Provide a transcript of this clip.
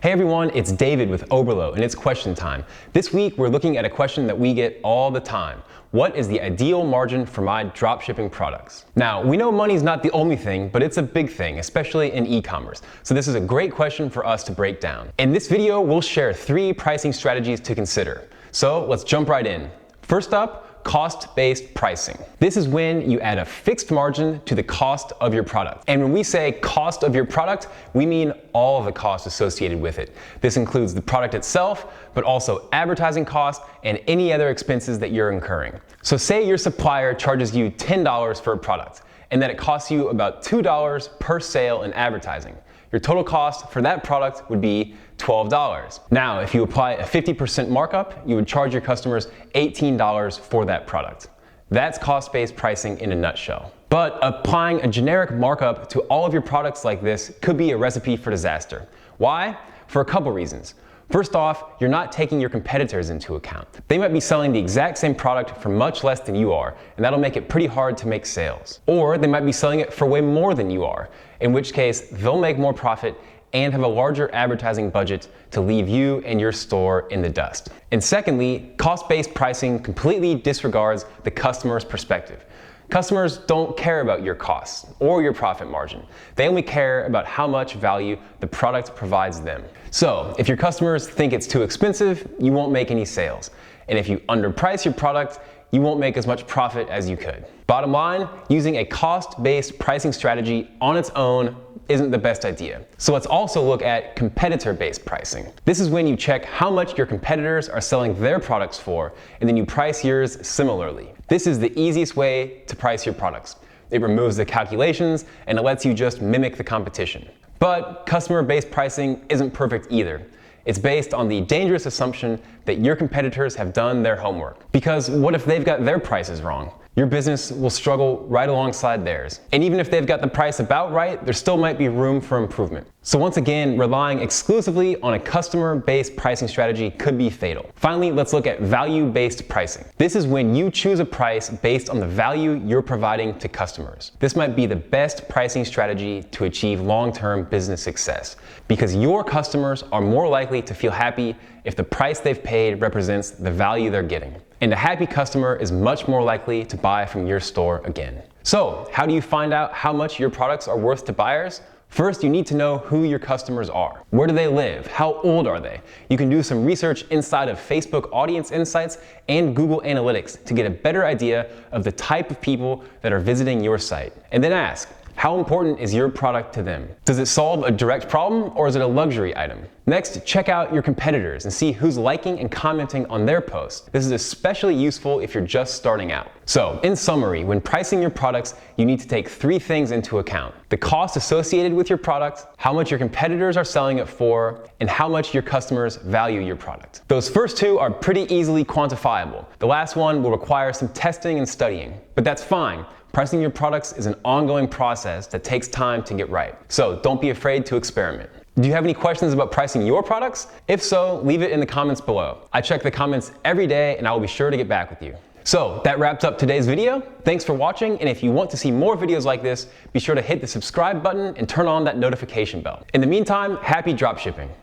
Hey everyone, it's David with Oberlo, and it's question time. This week we're looking at a question that we get all the time. What is the ideal margin for my dropshipping products? Now, we know money's not the only thing, but it's a big thing, especially in e-commerce. So this is a great question for us to break down. In this video, we'll share 3 pricing strategies to consider. So let's jump right in. First up, cost-based pricing. This is when you add a fixed margin to the cost of your product. And when we say cost of your product, we mean all of the costs associated with it. This includes the product itself, but also advertising costs and any other expenses that you're incurring. So say your supplier charges you $10 for a product, and that it costs you about $2 per sale in advertising. Your total cost for that product would be $12. Now, if you apply a 50% markup, you would charge your customers $18 for that product. That's cost-based pricing in a nutshell. But applying a generic markup to all of your products like this could be a recipe for disaster. Why? For a couple reasons. First off, you're not taking your competitors into account. They might be selling the exact same product for much less than you are, and that'll make it pretty hard to make sales. Or they might be selling it for way more than you are, in which case they'll make more profit and have a larger advertising budget to leave you and your store in the dust. And secondly, cost-based pricing completely disregards the customer's perspective. Customers don't care about your costs or your profit margin. They only care about how much value the product provides them. So if your customers think it's too expensive, you won't make any sales. And if you underprice your product, you won't make as much profit as you could. Bottom line, using a cost-based pricing strategy on its own isn't the best idea. So let's also look at competitor-based pricing. This is when you check how much your competitors are selling their products for, and then you price yours similarly. This is the easiest way to price your products. It removes the calculations and it lets you just mimic the competition. But customer-based pricing isn't perfect either. It's based on the dangerous assumption that your competitors have done their homework. Because what if they've got their prices wrong? Your business will struggle right alongside theirs. And even if they've got the price about right, there still might be room for improvement. So once again, relying exclusively on a customer-based pricing strategy could be fatal. Finally, let's look at value-based pricing. This is when you choose a price based on the value you're providing to customers. This might be the best pricing strategy to achieve long-term business success, because your customers are more likely to feel happy if the price they've paid represents the value they're getting. And a happy customer is much more likely to buy from your store again. So, how do you find out how much your products are worth to buyers? First, you need to know who your customers are. Where do they live? How old are they? You can do some research inside of Facebook Audience Insights and Google Analytics to get a better idea of the type of people that are visiting your site. And then ask, how important is your product to them? Does it solve a direct problem, or is it a luxury item? Next, check out your competitors and see who's liking and commenting on their posts. This is especially useful if you're just starting out. So, in summary, when pricing your products, you need to take 3 things into account: the cost associated with your product, how much your competitors are selling it for, and how much your customers value your product. Those first 2 are pretty easily quantifiable. The last one will require some testing and studying, but that's fine. Pricing your products is an ongoing process that takes time to get right. So don't be afraid to experiment. Do you have any questions about pricing your products? If so, leave it in the comments below. I check the comments every day and I will be sure to get back with you. So that wraps up today's video. Thanks for watching, and if you want to see more videos like this, be sure to hit the subscribe button and turn on that notification bell. In the meantime, happy dropshipping.